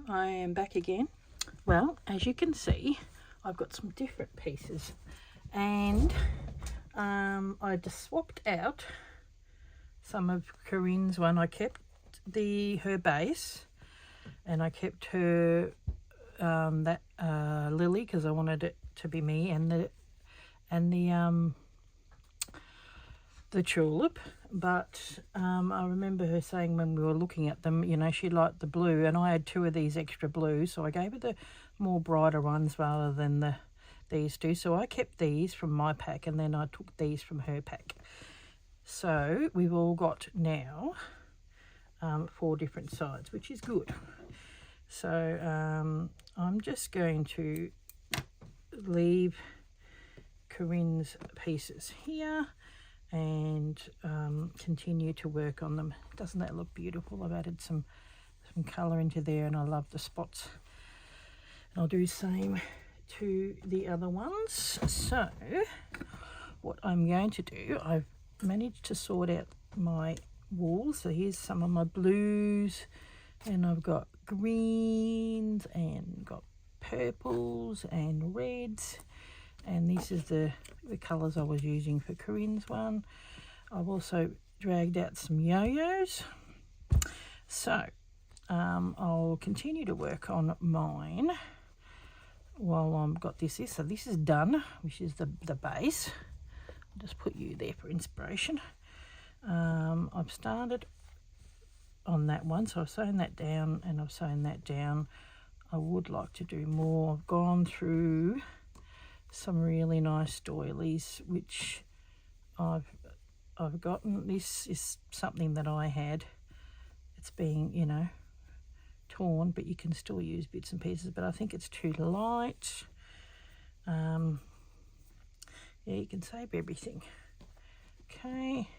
I am back again. Well, as you can see, I've got some different pieces, and I just swapped out some of Corinne's one. I kept her base, and I kept her that lily because I wanted it to be me, and the tulip. But I remember her saying when we were looking at them, you know, she liked the blue, and I had two of these extra blues, so I gave her the more brighter ones rather than these two. So I kept these from my pack, and then I took these from her pack. So we've all got now 4 different sides, which is good. So I'm just going to leave Corinne's pieces here and continue to work on them. Doesn't that look beautiful? I've added some colour into there, and I love the spots. And I'll do the same to the other ones. So what I'm going to do, I've managed to sort out my wool. So here's some of my blues, and I've got greens and got purples and reds, and this is the colours I was using for Corinne's one. I've also dragged out some yo-yos. So I'll continue to work on mine while I've got this. So this is done, which is the base. I'll just put you there for inspiration. I've started on that one, so I've sewn that down and I've sewn that down. I would like to do more. I've gone through some really nice doilies which I've gotten. This is something that I had. It's being, you know, torn, but you can still use bits and pieces, but I think it's too light. Yeah, you can save everything. Okay,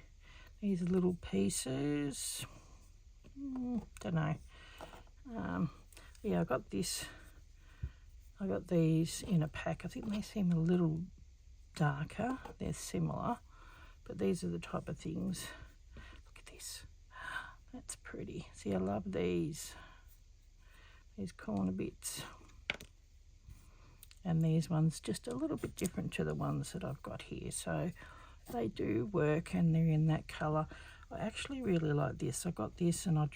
these are little pieces. Don't know. Yeah, I got this. I got these in a pack. I think they seem a little darker. They're similar, but these are the type of things. Look at this. That's pretty. See, I love these corner bits. And these ones just a little bit different to the ones that I've got here. So they do work, and they're in that colour. I actually really like this. I got this and I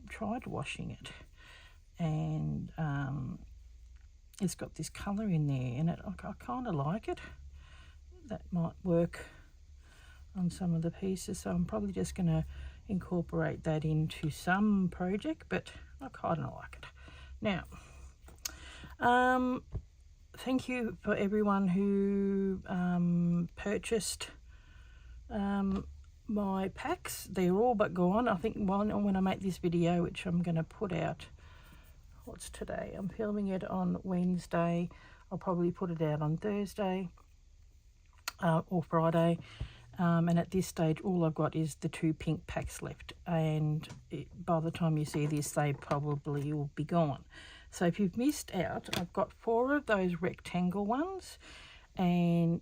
tried washing it, and it's got this colour in there, and I kind of like it. That might work on some of the pieces, so I'm probably just going to incorporate that into some project, but I kind of like it. Now, thank you for everyone who purchased my packs. They're all but gone. I think when I make this video, which I'm going to put out, what's today? I'm filming it on Wednesday. I'll probably put it out on Thursday or Friday. And at this stage, all I've got is the 2 pink packs left. And by the time you see this, they probably will be gone. So if you've missed out, I've got 4 of those rectangle ones, and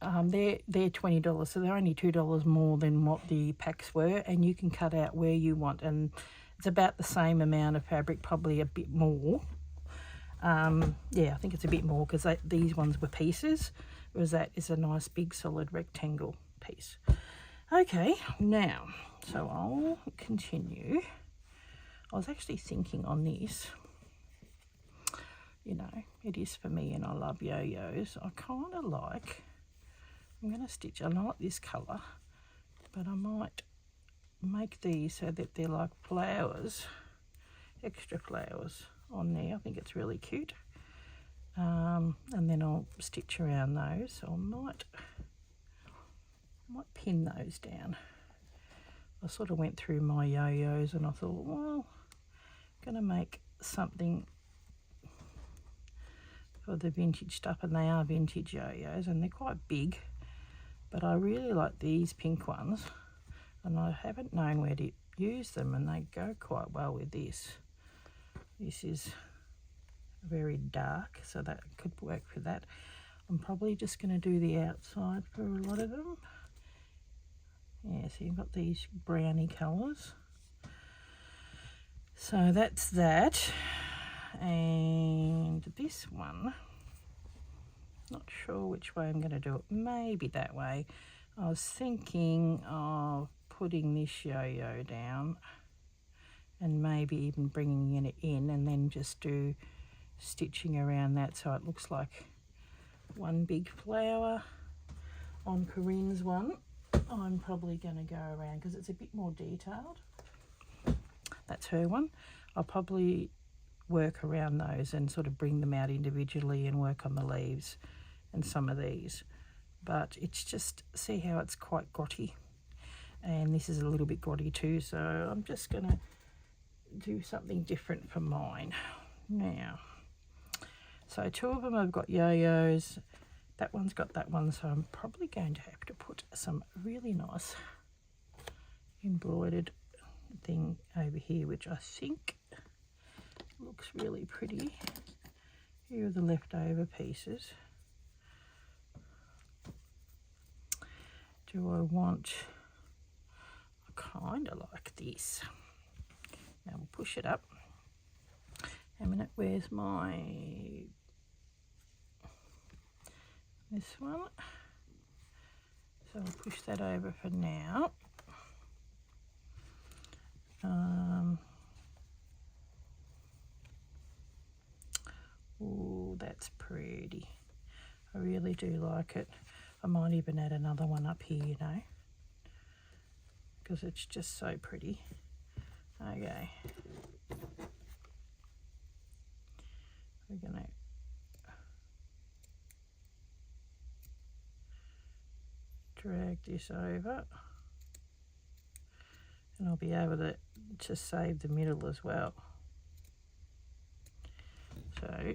they're $20. So they're only $2 more than what the packs were, and you can cut out where you want. And it's about the same amount of fabric, probably a bit more. Yeah, I think it's a bit more because these ones were pieces, whereas that is a nice big solid rectangle piece. Okay, now, so I'll continue. I was actually thinking on this, you know, it is for me, and I love yo-yos. I kind of like, I'm going to stitch, I like this colour, but I might make these so that they're like flowers, extra flowers on there. I think it's really cute. And then I'll stitch around those. So I might pin those down. I sort of went through my yo-yos and I thought, well, I'm going to make something for the vintage stuff, and they are vintage yo-yos and they're quite big, but I really like these pink ones, and I haven't known where to use them, and they go quite well with this. This is very dark, so that could work for that. I'm probably just going to do the outside for a lot of them. Yeah, so you've got these browny colours. So that's that. And this one, not sure which way I'm going to do it. Maybe that way. I was thinking of putting this yo-yo down and maybe even bringing it in and then just do stitching around that so it looks like one big flower. On Corinne's one, I'm probably going to go around because it's a bit more detailed. That's her one. I'll probably work around those and sort of bring them out individually and work on the leaves and some of these. But it's just, see how it's quite grotty, and this is a little bit grotty too, so I'm just going to do something different for mine now. So two of them have got yo-yos. That one's got that one, so I'm probably going to have to put some really nice embroidered thing over here, which I think looks really pretty. Here are the leftover pieces. Do I want, I kind of like this. Now we'll push it up. A minute, where's my, this one? So I'll push that over for now. Oh, that's pretty. I really do like it. I might even add another one up here, you know, because it's just so pretty. Okay. We're going to drag this over, and I'll be able to save the middle as well. So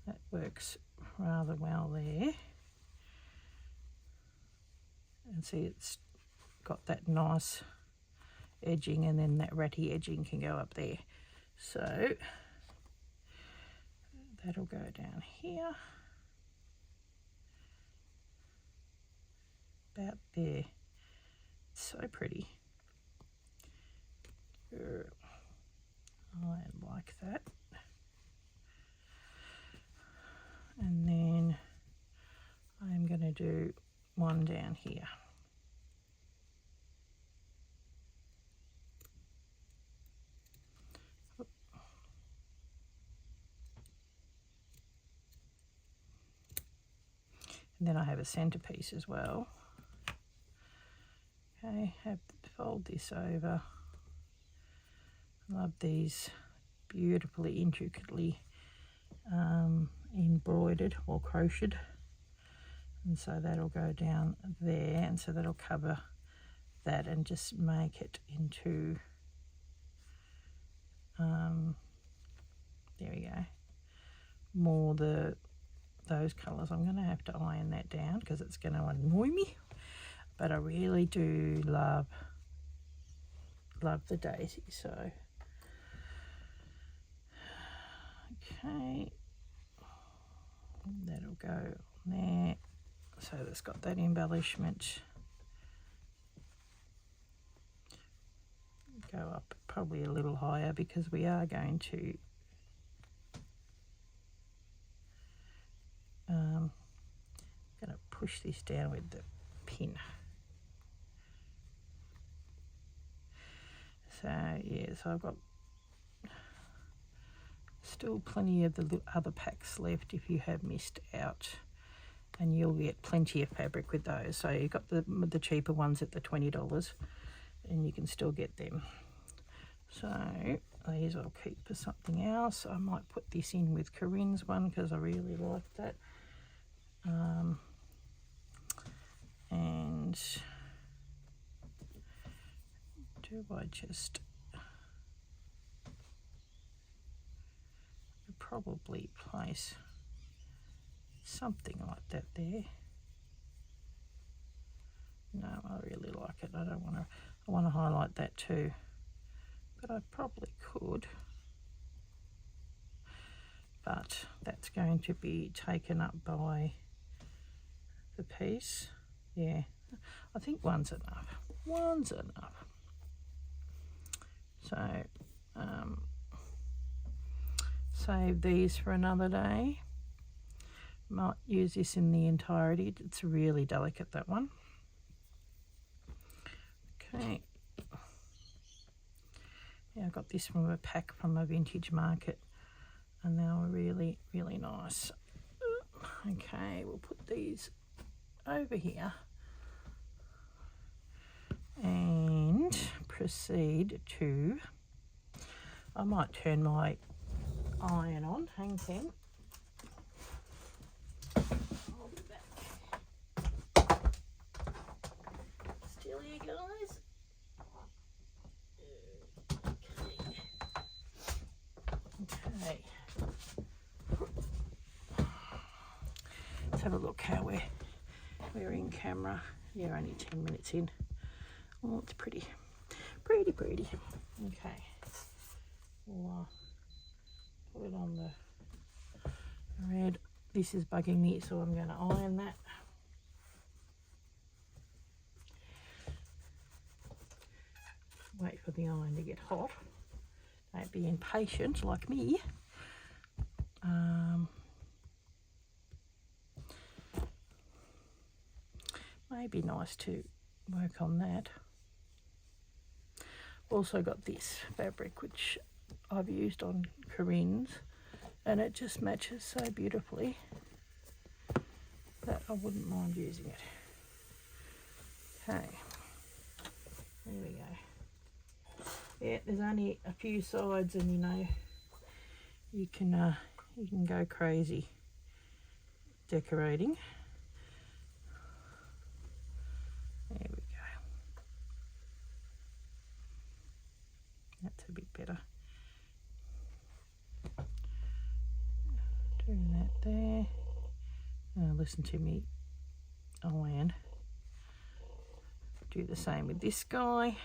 that works rather well there. And see, it's got that nice edging, and then that ratty edging can go up there. So that'll go down here, about there. It's so pretty. I like that. And then I'm going to do one down here. And then I have a centerpiece as well. Okay, fold this over. I love these beautifully, intricately embroidered or crocheted. And so that'll go down there, and so that'll cover that and just make it into, there we go, more those colours. I'm going to have to iron that down because it's going to annoy me, but I really do love the daisy. So okay, that'll go on there, so it's got that embellishment. Go up probably a little higher because we are going to push this down with the pin. So yeah, so I've got still plenty of the other packs left if you have missed out, and you'll get plenty of fabric with those. So you've got the cheaper ones at the $20, and you can still get them. So these I'll keep for something else. I might put this in with Corinne's one because I really like that. And do I just probably place something like that there? No, I really like it. I want to highlight that too, but I probably could, but that's going to be taken up by the piece. Yeah, I think one's enough. One's enough. So save these for another day. Might use this in the entirety. It's really delicate, that one. Okay. Yeah, I got this from a pack from a vintage market, and they were really, really nice. Okay, we'll put these over here and proceed to, I might turn my iron on. Hang on. I'll be back. Still here, guys. Okay. Let's have a look how we're in camera. Yeah, only 10 minutes in. Oh, it's pretty. Okay. We'll put it on the red. This is bugging me, so I'm going to iron that. Wait for the iron to get hot. Don't be impatient like me. Maybe nice to work on that. Also got this fabric which I've used on Corinne's, and it just matches so beautifully that I wouldn't mind using it. Okay, there we go. Yeah, there's only a few sides, and you know you can go crazy decorating. There we go. That's a bit better. Doing that there. Listen to me iron. Do the same with this guy.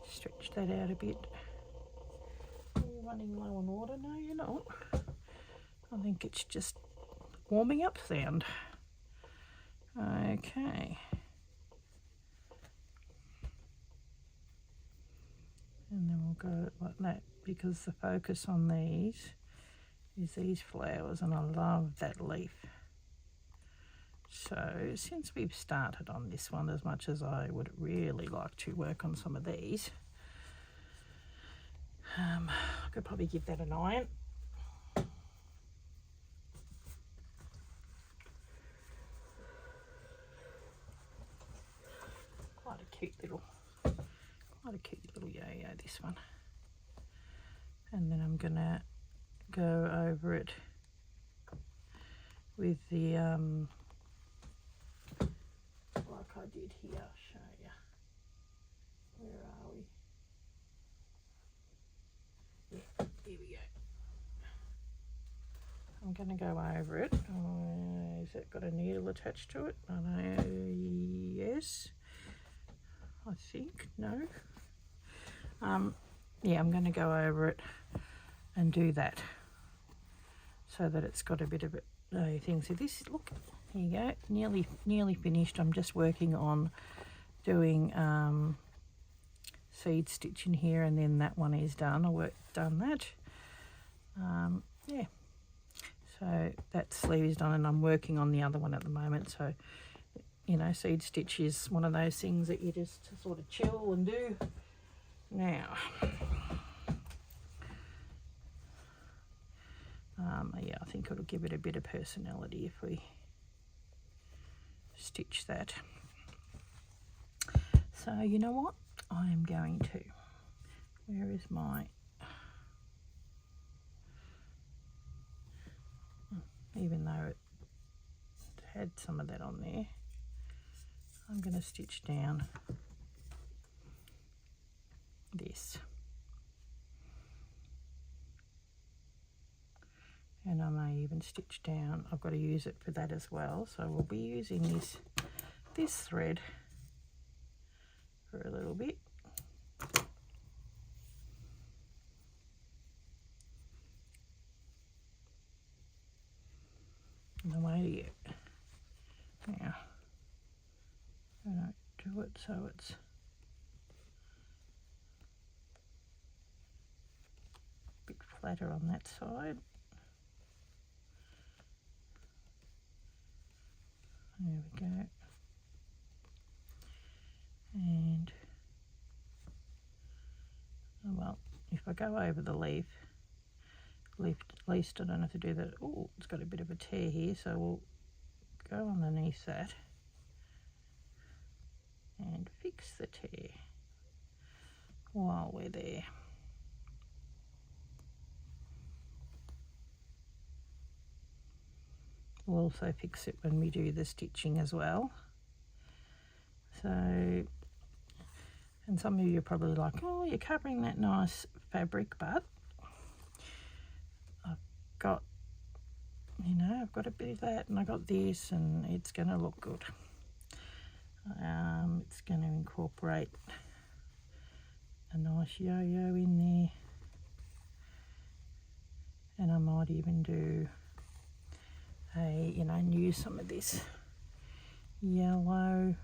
Stretch that out a bit. Are you running low on water? No, you're not. I think it's just warming up sound. Okay. And then we'll go like that, because the focus on these is these flowers, and I love that leaf. So since we've started on this one, as much as I would really like to work on some of these, I could probably give that an iron. Quite a cute little yo-yo, this one. And then I'm gonna go over it with the like I did here. I'll show you. Where are we? Yeah, here we go. I'm gonna go over it. Has it got a needle attached to it? I know. Yes. I think no. Yeah, I'm going to go over it and do that so that it's got a bit of thing. So this, look, here you go, nearly finished. I'm just working on doing seed stitch in here, and then that one is done. Done that. Yeah. So that sleeve is done, and I'm working on the other one at the moment. So, you know, seed stitch is one of those things that you just sort of chill and do. Now, yeah, I think it'll give it a bit of personality if we stitch that. So you know what? I am going to, where is my, even though it had some of that on there, I'm going to stitch down this, and I may even stitch down, I've got to use it for that as well, so we'll be using this thread for a little bit. And away to you. Now it so it's a bit flatter on that side. There we go. And oh well, if I go over the leaf, at least I don't have to do that. Oh, it's got a bit of a tear here, so we'll go underneath that and fix the tear while we're there. We'll also fix it when we do the stitching as well. So, and some of you are probably like, oh, you're covering that nice fabric, but I've got, you know, I've got a bit of that and I got this, and it's going to look good. It's going to incorporate a nice yo-yo in there, and I might even do a, you know, use some of this yellow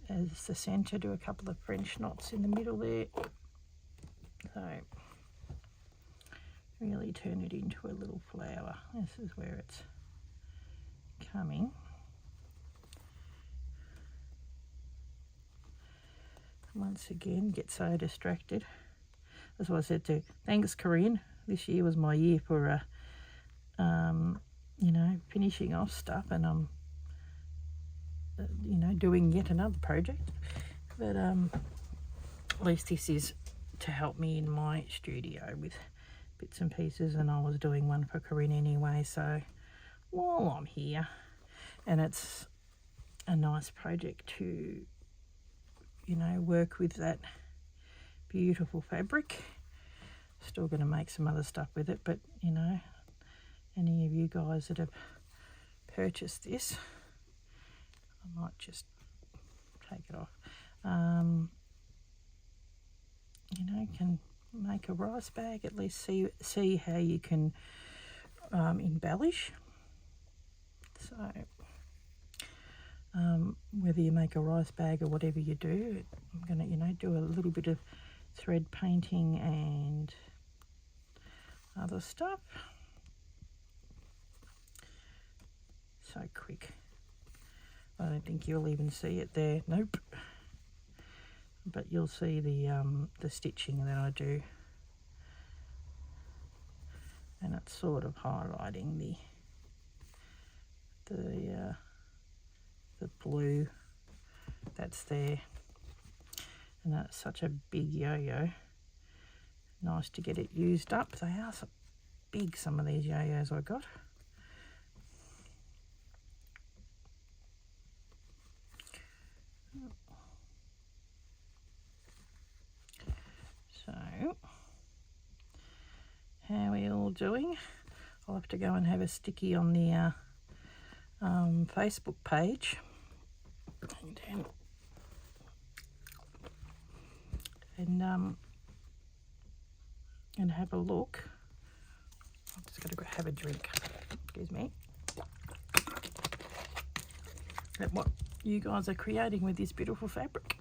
as the centre, do a couple of French knots in the middle there, so really turn it into a little flower. This is where it's coming. Once again, get so distracted. That's what I said to, thanks Corinne, this year was my year for you know, finishing off stuff, and I'm you know, doing yet another project, but at least this is to help me in my studio with bits and pieces, and I was doing one for Corinne anyway, so while I'm here, and it's a nice project to, you know, work with that beautiful fabric. Still going to make some other stuff with it, but you know, any of you guys that have purchased this, I might just take it off, you know, can make a rice bag, at least see how you can embellish. So whether you make a rice bag or whatever you do, I'm going to, you know, do a little bit of thread painting and other stuff. So quick. I don't think you'll even see it there. Nope. But you'll see the stitching that I do, and it's sort of highlighting the blue that's there, and that's such a big yo-yo. Nice to get it used up. They are so big, some of these yo-yos I got. So, how are we all doing? I'll have to go and have a sticky on the Facebook page, and have a look. I'm just going to have a drink. Excuse me. At what you guys are creating with this beautiful fabric.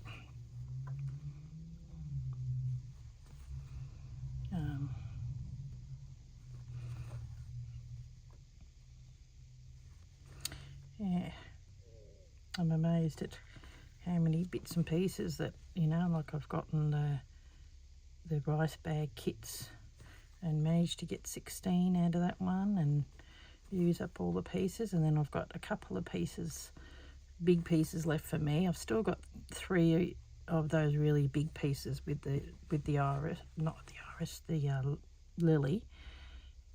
Yeah, I'm amazed at how many bits and pieces that, you know, like I've gotten the rice bag kits and managed to get 16 out of that one and use up all the pieces, and then I've got a couple of pieces, big pieces left for me. I've still got 3 of those really big pieces with the iris, not the iris, the lily.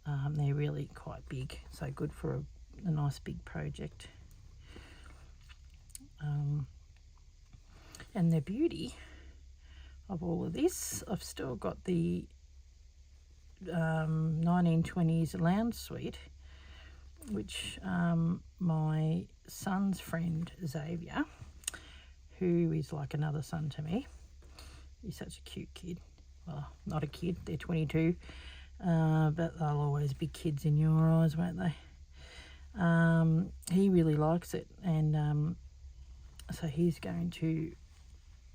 They're really quite big, so good for a nice big project. And the beauty of all of this, I've still got the 1920s lounge suite, which my son's friend Xavier, who is like another son to me, he's such a cute kid. Well, not a kid, they're 22, but they'll always be kids in your eyes, won't they? He really likes it, and so he's going to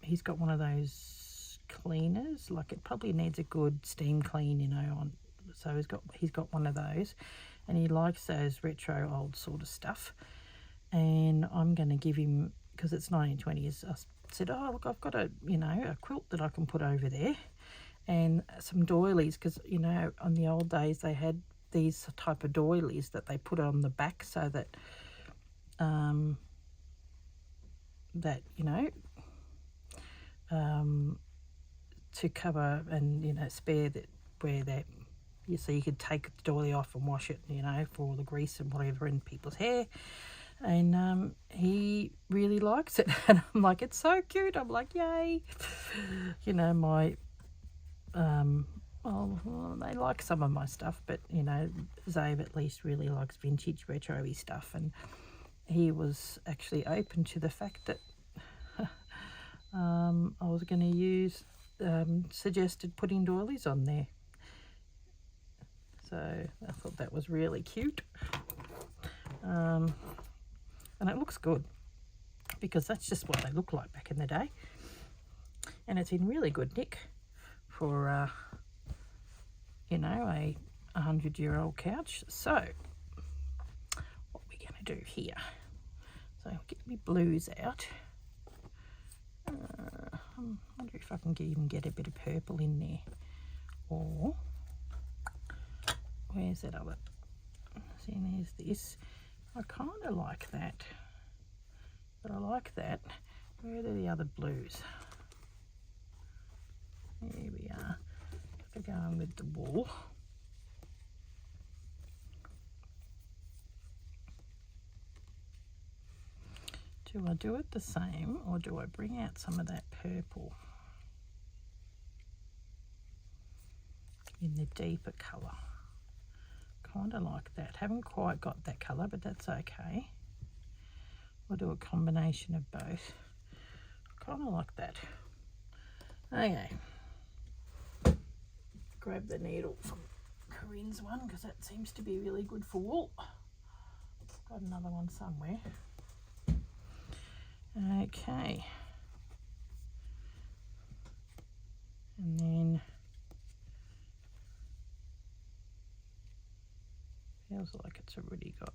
he's got one of those cleaners, like it probably needs a good steam clean, you know, on. So he's got one of those, and he likes those retro old sort of stuff. And I'm going to give him, because it's 1920s, I said, oh look, I've got a quilt that I can put over there, and some doilies, because you know on the old days they had these type of doilies that they put on the back so that to cover and, you know, spare that where that so you could take the doily off and wash it, you know, for all the grease and whatever in people's hair. And he really likes it. And I'm like, it's so cute. I'm like, yay. You know, my they like some of my stuff, but you know, Zave at least really likes vintage retro-y stuff, and he was actually open to the fact that I was going to use suggested putting doilies on there. So I thought that was really cute, and it looks good because that's just what they look like back in the day, and it's in really good nick for you know, a 100-year-old couch. So what we're going to do here, so I'll get my blues out. I wonder if I can even get a bit of purple in there, or where's that other? See, there's this. I kind of like that, but I like that. Where are the other blues? Here we are. We're going with the wool. Do I do it the same, or do I bring out some of that purple in the deeper colour? Kind of like that. Haven't quite got that colour, but that's okay. We'll do a combination of both. Kind of like that. Okay. Grab the needle from Corinne's one, because that seems to be really good for wool. Got another one somewhere. Okay. And then feels like it's already got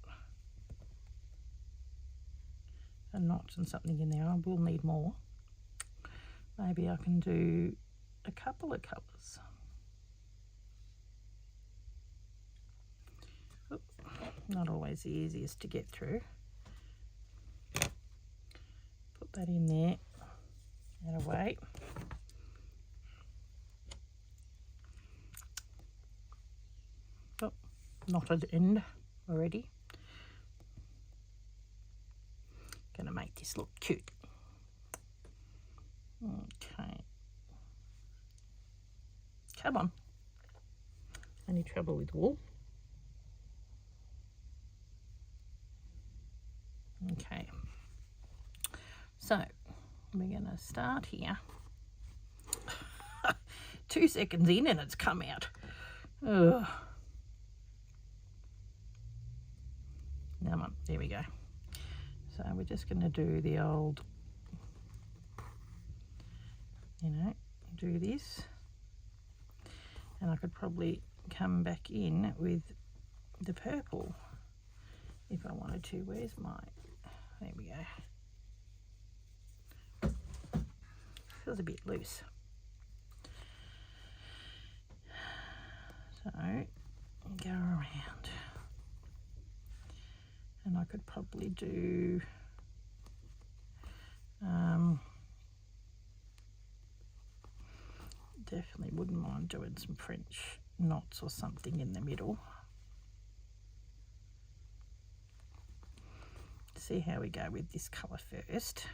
a notch and something in there. I will need more. Maybe I can do a couple of colours. Oop, not always the easiest to get through. Put that in there and away. Oh, knotted end already. Gonna make this look cute. Okay. Come on. Any trouble with wool? Okay. So we're gonna start here. 2 seconds in and it's come out. Ugh. Come on, there we go. So we're just going to do the old, you know, do this. And I could probably come back in with the purple if I wanted to. Where's my, there we go. Feels a bit loose. So go around. And I could probably do definitely wouldn't mind doing some French knots or something in the middle. See how we go with this colour first.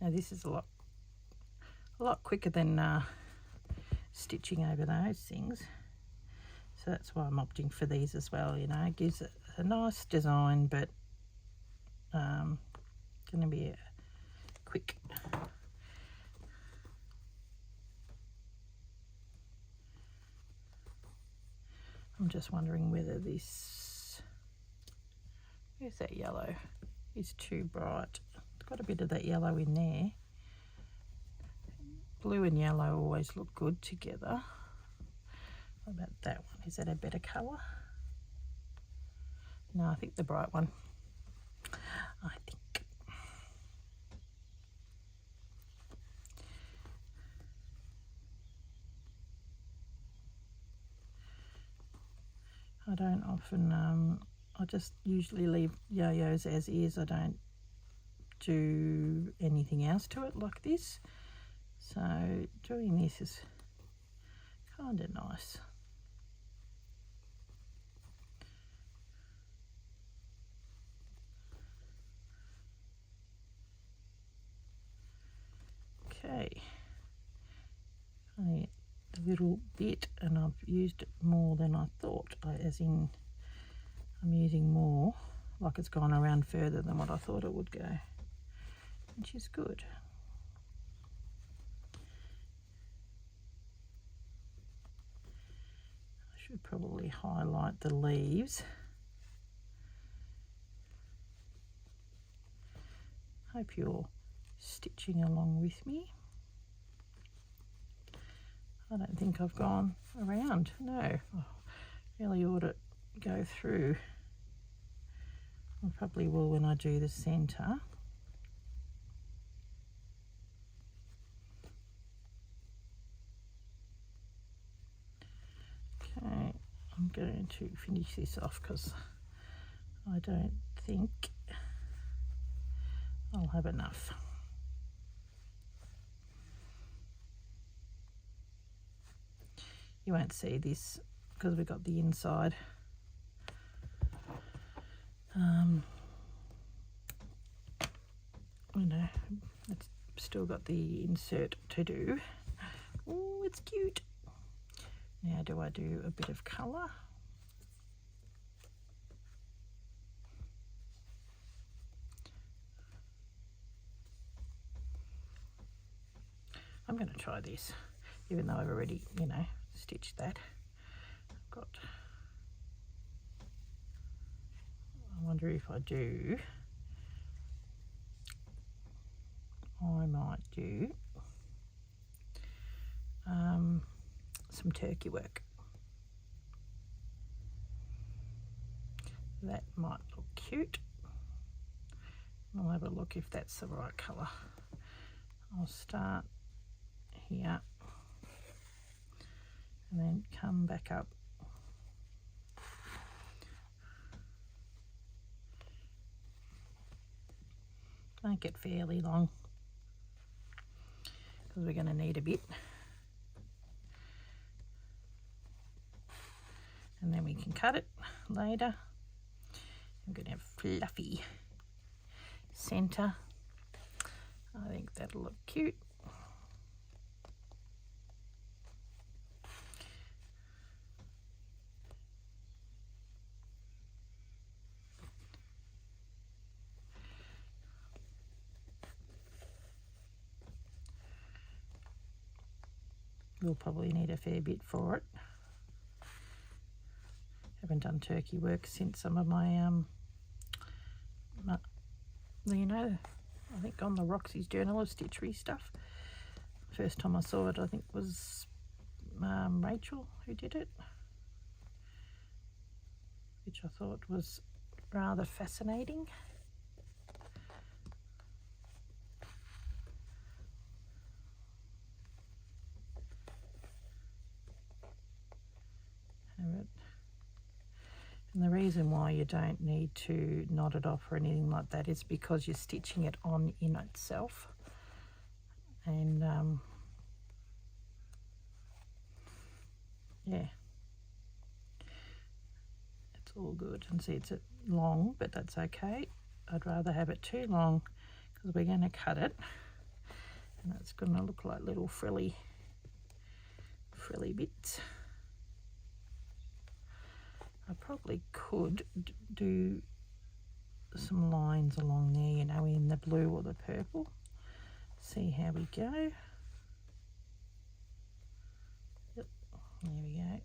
Now this is a lot quicker than stitching over those things, so that's why I'm opting for these as well. You know, it gives it a nice design, but going to be a quick. I'm just wondering whether this, where's that yellow, is too bright. It's got a bit of that yellow in there. Blue and yellow always look good together. What about that one? Is that a better colour? No, I think the bright one. I think. I don't often, I just usually leave yo-yos as is. I don't do anything else to it like this. So doing this is kind of nice. Okay, only a little bit, and I've used it more than I thought, as in I'm using more, like it's gone around further than what I thought it would go, which is good. I should probably highlight the leaves. Hope you're stitching along with me. I don't think I've gone around, no. I really ought to go through. I probably will when I do the centre. Okay, I'm going to finish this off because I don't think I'll have enough. You won't see this because we've got the inside. You know, it's still got the insert to do. Oh, it's cute. Now, do I do a bit of colour? I'm going to try this, even though I've already, you know, stitched that. I've got, I wonder if I do, I might do some turkey work. That might look cute. I'll have a look if that's the right colour. I'll start here and then come back up. Make it fairly long because we're going to need a bit, and then we can cut it later. I'm going to have fluffy centre. I think that'll look cute. We'll probably need a fair bit for it. Haven't done turkey work since some of my you know, I think on the Roxy's Journal of Stitchery stuff. First time I saw it, I think, was Rachel who did it, which I thought was rather fascinating. And the reason why you don't need to knot it off or anything like that is because you're stitching it on in itself. And yeah, it's all good. And see, it's long, but that's okay. I'd rather have it too long because we're going to cut it, and it's going to look like little frilly bits. I probably could do some lines along there, you know, in the blue or the purple. See how we go. Yep, there we go.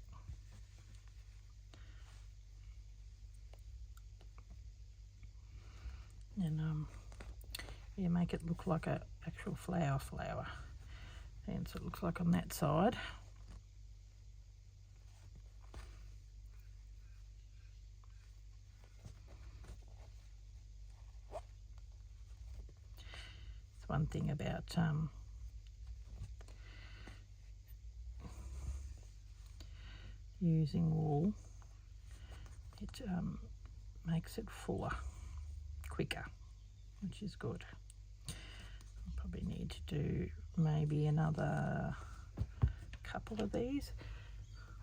and yeah, make it look like a actual flower. And so it looks like on that side. It's one thing about using wool, it makes it fuller quicker, which is good. I'll probably need to do maybe another couple of these.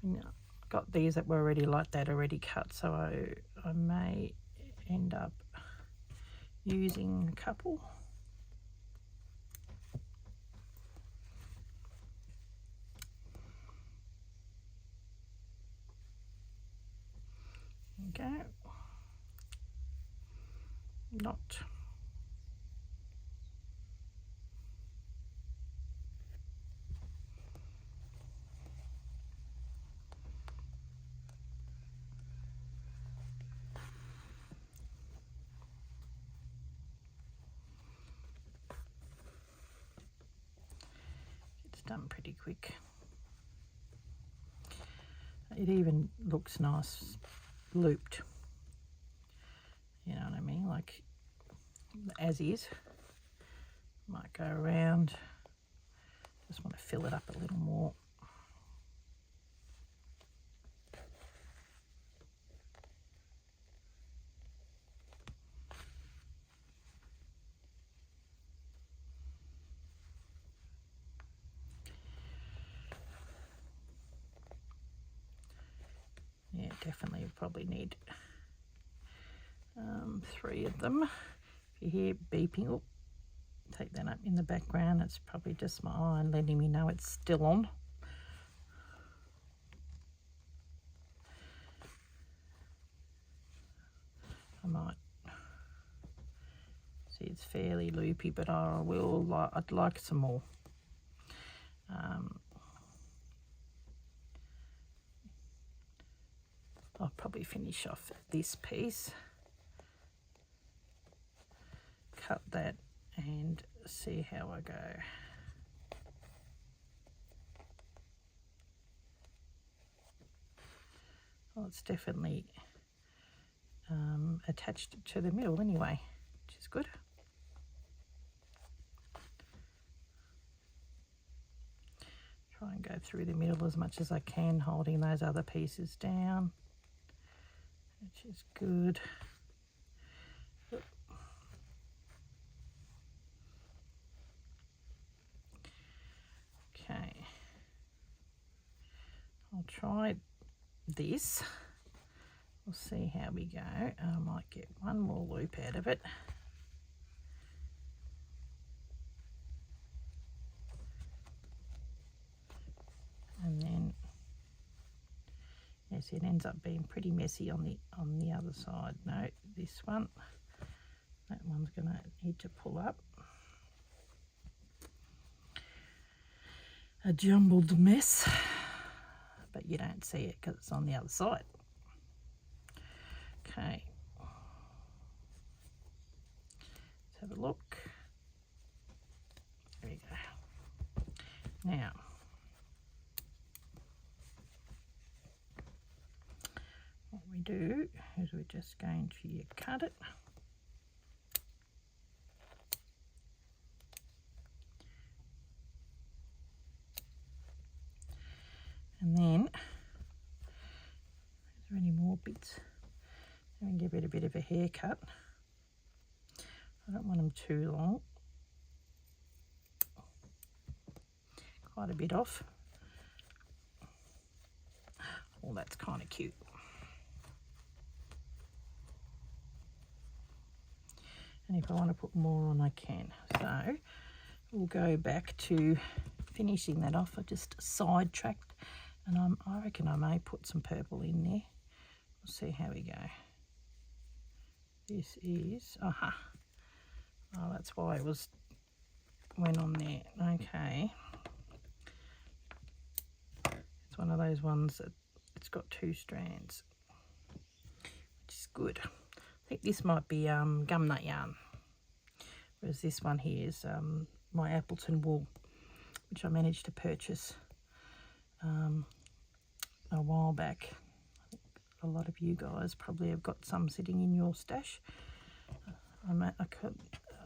I've got these that were already like that, already cut, so I may end up using a couple. Go. Not. It's done pretty quick. It even looks nice looped, you know what I mean, like as is. Might go around, just want to fill it up a little more. Yeah, definitely probably need 3 of them. If you hear beeping, oh, take that up in the background. It's probably just my iron letting me know it's still on. I might see it's fairly loopy, but I'd like some more. I'll probably finish off this piece, cut that and see how I go. Well, it's definitely attached to the middle anyway, which is good. Try and go through the middle as much as I can, holding those other pieces down, which is good. Okay, I'll try this. We'll see how we go. I might get one more loop out of it. And then, yes, it ends up being pretty messy on the other side. No, this one, that one's going to need to pull up. A jumbled mess, but you don't see it because it's on the other side. Okay, let's have a look. There we go. Now, what we do is we're just going to cut it. And then, is there any more bits? And give it a bit of a haircut. I don't want them too long. Quite a bit off. Oh, that's kind of cute. And if I want to put more on, I can. So we'll go back to finishing that off. I just sidetracked, and I reckon I may put some purple in there. We'll see how we go. This is, aha. Oh, that's why it went on there. Okay. It's one of those ones that it's got 2 strands, which is good. I think this might be gum nut yarn. whereas this one here is my Appleton wool, which I managed to purchase a while back. A lot of you guys probably have got some sitting in your stash. I'm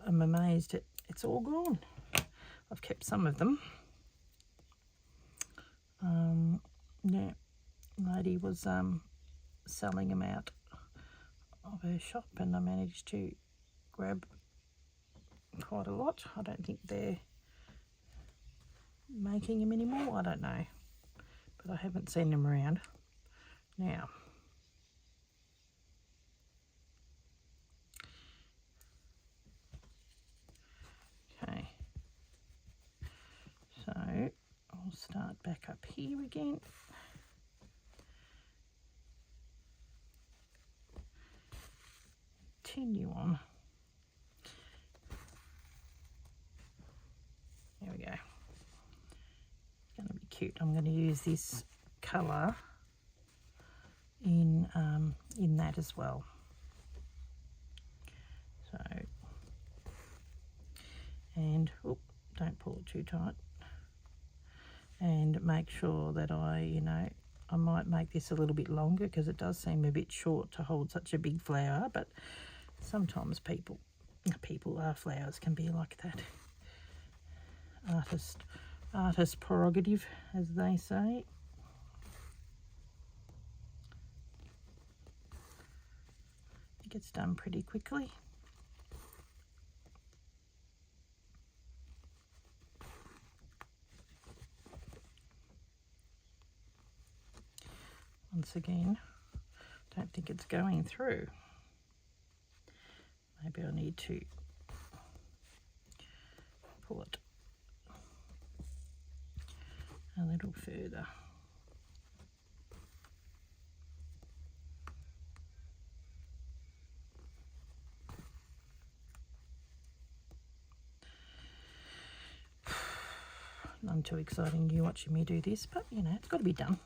amazed it's all gone. I've kept some of them. Yeah, lady was selling them out of her shop, and I managed to grab quite a lot. I don't think they're making them anymore. I don't know, but I haven't seen them around now. Okay, so I'll start back up here again. Continue on. There we go. It's going to be cute. I'm going to use this colour in that as well. So, and don't pull it too tight. And make sure that I might make this a little bit longer, because it does seem a bit short to hold such a big flower, but sometimes flowers can be like that. Artist prerogative, as they say. It gets done pretty quickly. Once again, don't think it's going through. Maybe I need to pull it a little further. None too exciting you watching me do this, but it's got to be done.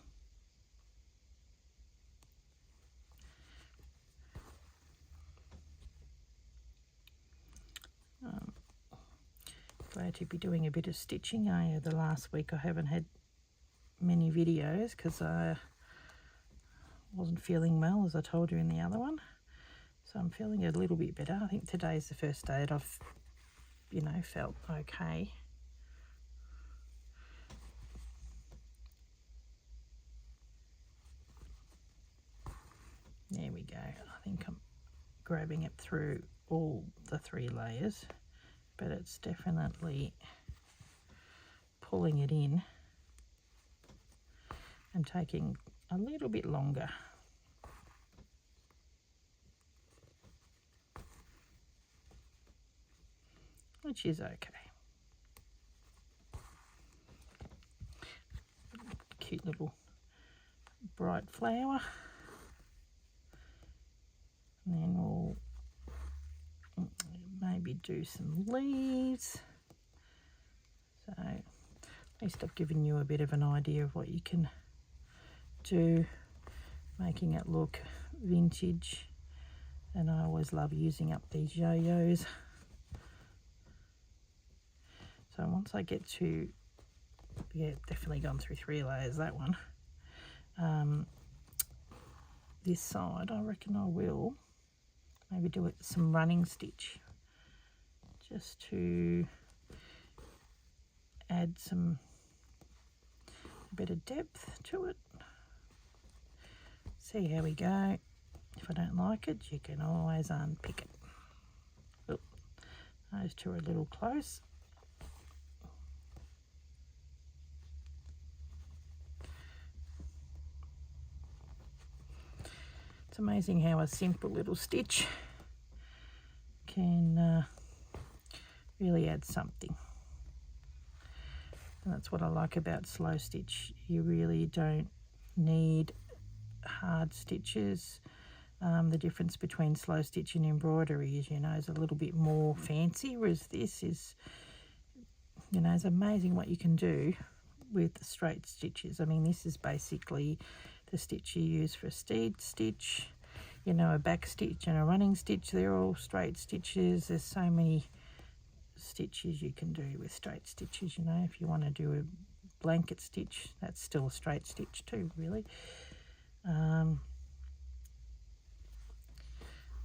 Glad to be doing a bit of stitching. The last week I haven't had many videos because I wasn't feeling well, as I told you in the other one. So I'm feeling a little bit better. I think today's the first day that I've, felt okay. There we go. I think I'm grabbing it through all the 3 layers, but it's definitely pulling it in and taking a little bit longer. Which is okay. Cute little bright flower. And then we'll maybe do some leaves. So at least I've given you a bit of an idea of what you can do, making it look vintage. And I always love using up these yo-yos. So once I get to, definitely gone through 3 layers, that one. This side, I reckon I will maybe do it some running stitch, just to add a bit of depth to it. See how we go. If I don't like it, you can always unpick it. Oop, those 2 are a little close. It's amazing how a simple little stitch can really add something. And that's what I like about slow stitch. You really don't need hard stitches. The difference between slow stitch and embroidery is a little bit more fancy, whereas this is, it's amazing what you can do with the straight stitches. I mean, this is basically the stitch you use for a steed stitch, a back stitch and a running stitch. They're all straight stitches. There's so many stitches you can do with straight stitches, you know. If you want to do a blanket stitch, that's still a straight stitch too, really.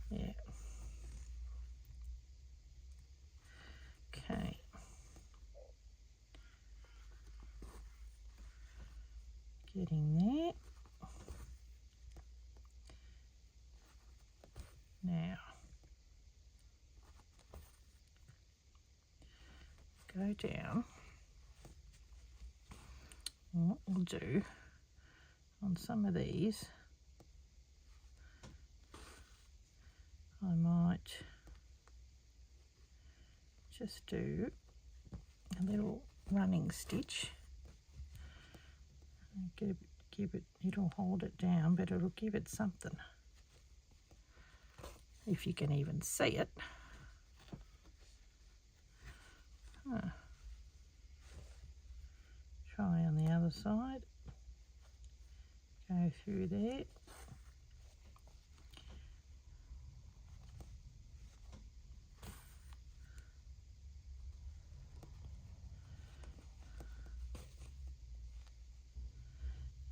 Yeah. Okay. Getting there. Now, go down. And what we'll do on some of these, I might just do a little running stitch. Give it, it'll hold it down, but it'll give it something. If you can even see it. Try on the other side. Go through there.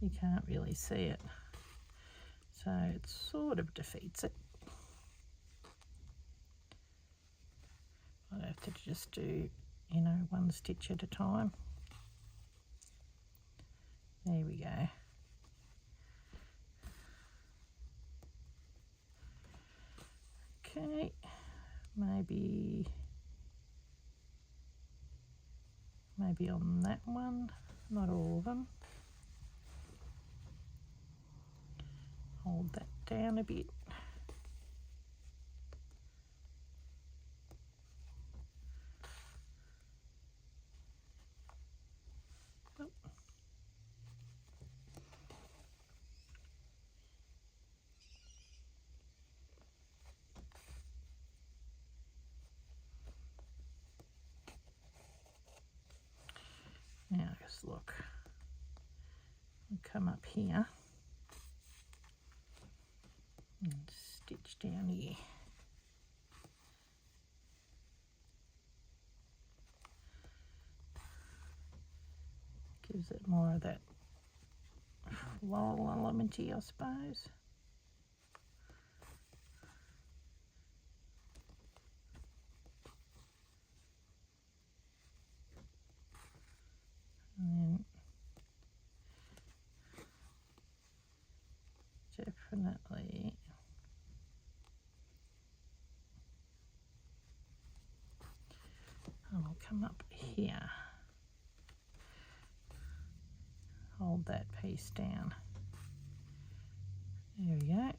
You can't really see it, so it sort of defeats it. I'd have to just do, you know, one stitch at a time. There we go. Okay, maybe on that one, not all of them. Hold that down a bit. Oh. Now just look, I'll come up here and stitch down here. Gives it more of that floral elementy, I suppose. And then definitely I'll come up here. Hold that piece down. There we go.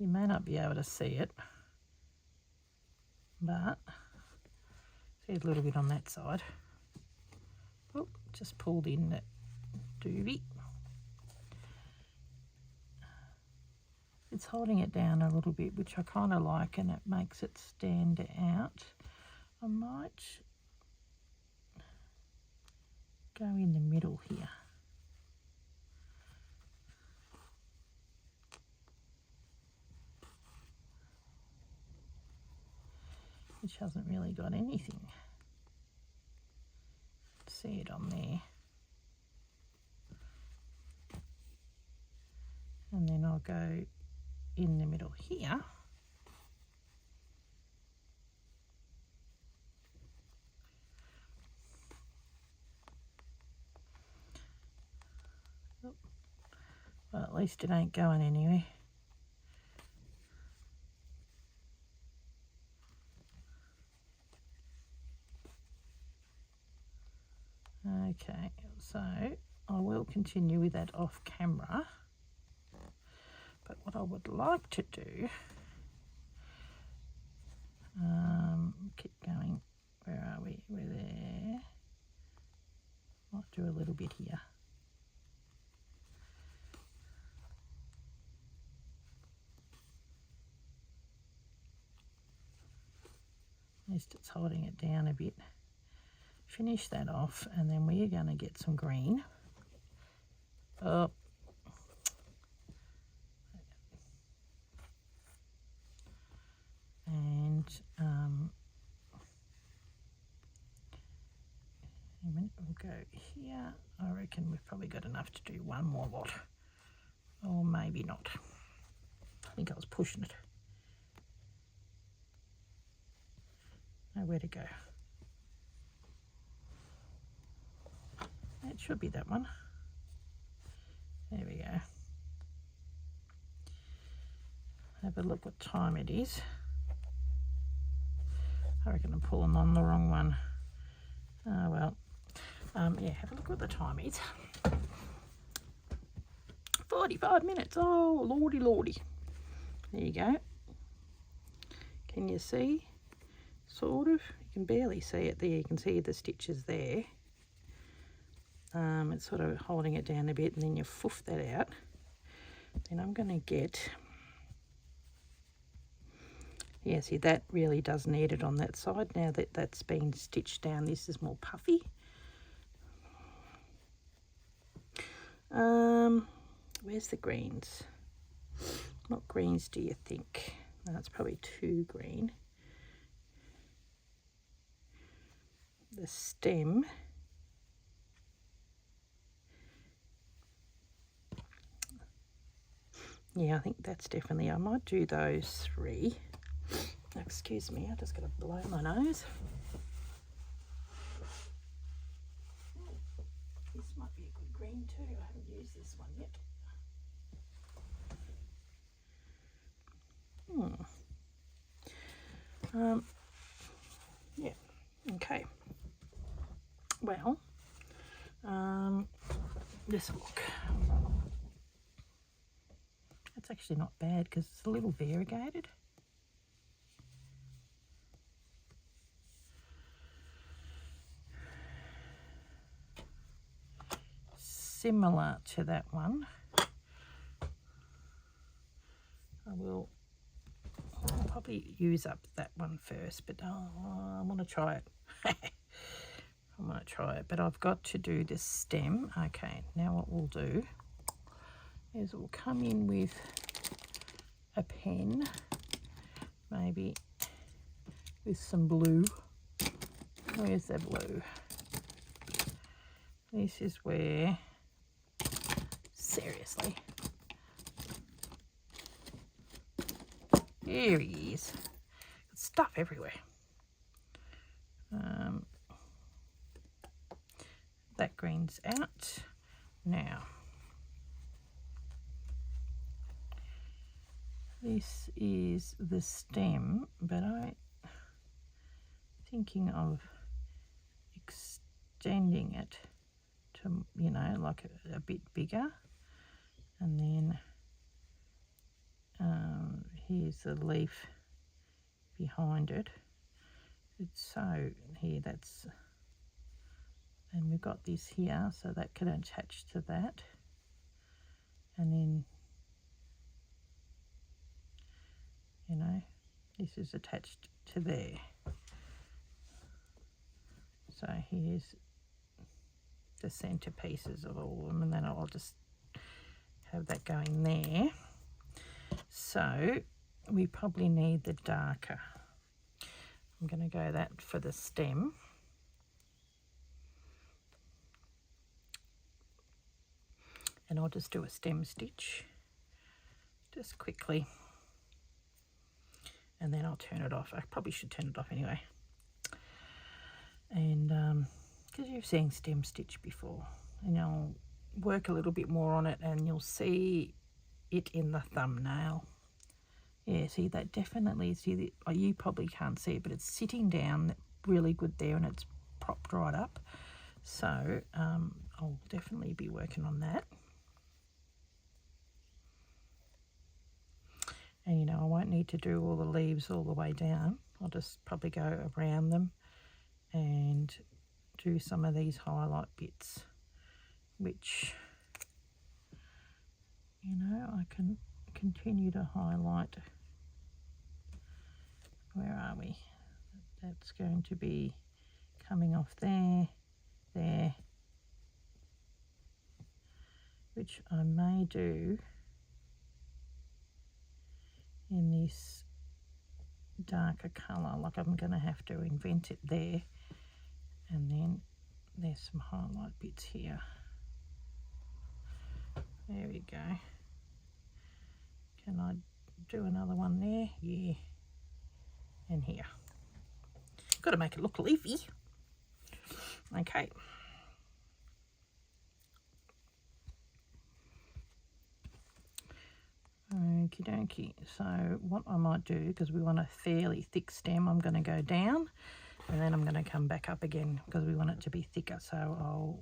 You may not be able to see it, but see a little bit on that side. Oh, just pulled in that doobie. It's holding it down a little bit, which I kind of like, and it makes it stand out. I might go in the middle here. Which hasn't really got anything. See it on there. And then I'll go in the middle here. Well, at least it ain't going anywhere. Okay, so I will continue with that off camera. But what I would like to do, keep going. Where are we? We're there. Might do a little bit here. At least it's holding it down a bit. Finish that off, and then we are going to get some green. Oh. here. I reckon we've probably got enough to do one more lot, or maybe not. I think I was pushing it. Nowhere to go. It should be that one. There we go. Have a look what time it is. I reckon I'm pulling on the wrong one. Oh well. Yeah, have a look what the time is. 45 minutes. Oh, lordy, lordy. There you go. Can you see? Sort of. You can barely see it there. You can see the stitches there. It's sort of holding it down a bit, and then you foof that out. Then I'm going to get... Yeah, see, that really does need it on that side. Now that that's been stitched down, this is more puffy. Where's the greens? What greens do you think? No, it's probably too green. The stem. Yeah, I think that's definitely, I might do those 3. Excuse me, I just got to blow my nose. This might be a good green too. I haven't used this one yet. Yeah, okay. Well, let's look. That's actually not bad because it's a little variegated. Similar to that one. I'll probably use up that one first, but I want to try it. I want to try it, but I've got to do this stem. Okay, now what we'll do is we'll come in with a pen, maybe with some blue. Where's the blue? This is where, seriously, here he is. Stuff everywhere. That green's out. Now, this is the stem, but I'm thinking of extending it to, you know, like a bit bigger. And then here's the leaf behind it. It's so here, that's, and we've got this here, so that can attach to that. And then, you know, this is attached to there. So here's the centre pieces of all of them, and then I'll just have that going there. So we probably need the darker. I'm going to go that for the stem. And I'll just do a stem stitch just quickly, and then I'll turn it off. I probably should turn it off anyway, and because you've seen stem stitch before, and I'll work a little bit more on it and you'll see it in the thumbnail. Yeah, see that definitely, see that, you probably can't see it, but it's sitting down really good there and it's propped right up. So I'll definitely be working on that. And you know, I won't need to do all the leaves all the way down. I'll just probably go around them and do some of these highlight bits, which, you know, I can continue to highlight. Where are we? That's going to be coming off there, there, which I may do in this darker colour, like I'm going to have to invent it there, and then there's some highlight bits here. There we go. Can I do another one there? Yeah. And here. Got to make it look leafy. Okay. Okie dokie. So what I might do, because we want a fairly thick stem, I'm going to go down and then I'm going to come back up again because we want it to be thicker. So I'll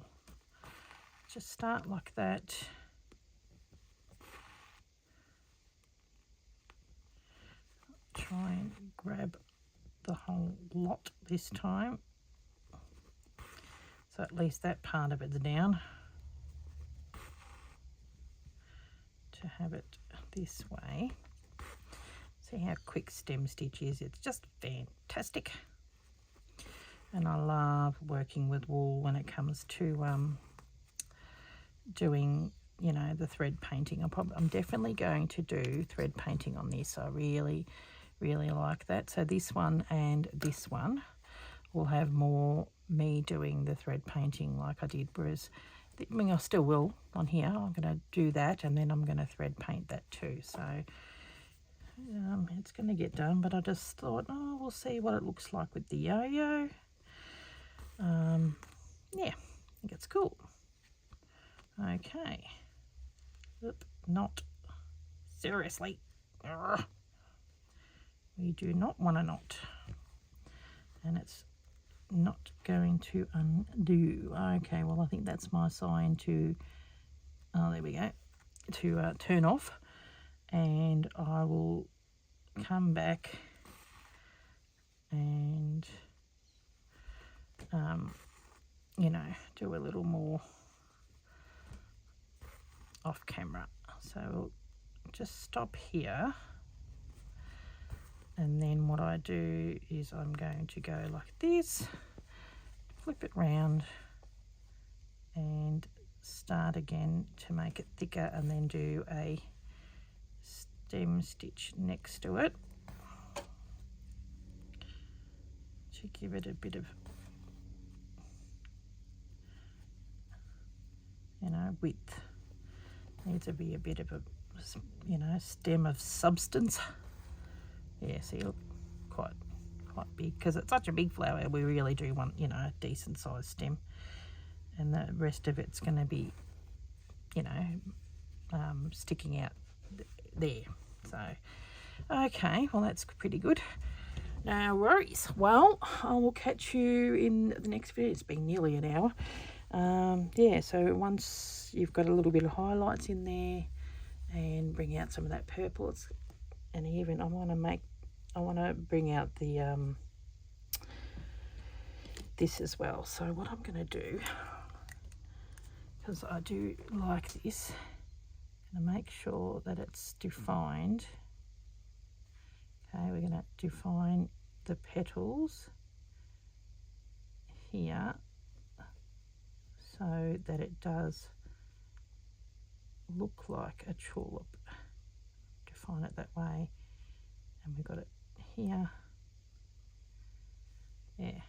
just start like that. Try and grab the whole lot this time. So at least that part of it's down. To have it this way. See how quick stem stitch is. It's just fantastic. And I love working with wool when it comes to doing, you know, the thread painting. I'm definitely going to do thread painting on this. I really like that. So this one and this one will have more me doing the thread painting like I did, whereas I mean, I still will on here. I'm going to do that and then I'm going to thread paint that too. So it's going to get done, but I just thought, oh, we'll see what it looks like with the yo-yo. Yeah, I think it's cool. Okay. Oop, not. Seriously. Urgh. We do not want a knot. And it's not going to undo. Okay, well I think that's my sign to, oh there we go, to turn off, and I will come back and you know, do a little more off camera. So we'll just stop here. And then what I do is I'm going to go like this, flip it round and start again to make it thicker, and then do a stem stitch next to it to give it a bit of, you know, width. Needs to be a bit of a, you know, stem of substance. Yeah, see, look, quite big, because it's such a big flower. We really do want, you know, a decent sized stem, and the rest of it's going to be, you know, sticking out there. So, okay, well that's pretty good. No worries. Well, I will catch you in the next video. It's been nearly an hour. Yeah, so once you've got a little bit of highlights in there, and bring out some of that purple, and even I want to bring out the this as well. So what I'm going to do, because I do like this, I'm going to make sure that it's defined. Okay, we're going to define the petals here so that it does look like a tulip. Define it that way, and we've got it here. Yeah,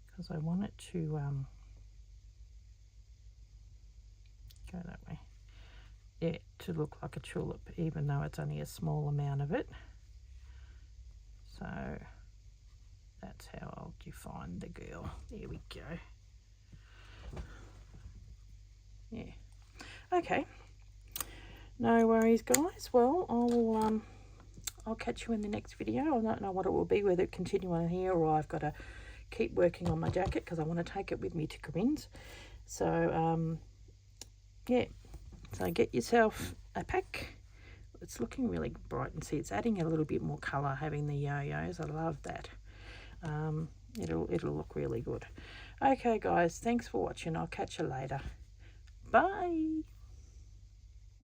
because I want it to go that way. Yeah, to look like a tulip, even though it's only a small amount of it. So that's how I'll define the girl. There we go. Yeah. Okay. No worries, guys. Well, I'll catch you in the next video. I don't know what it will be, whether it continue on here or I've got to keep working on my jacket because I want to take it with me to Corinne's. So, yeah. So get yourself a pack. It's looking really bright, and see it's adding a little bit more colour having the yo-yos. I love that. It'll look really good. Okay, guys. Thanks for watching. I'll catch you later. Bye.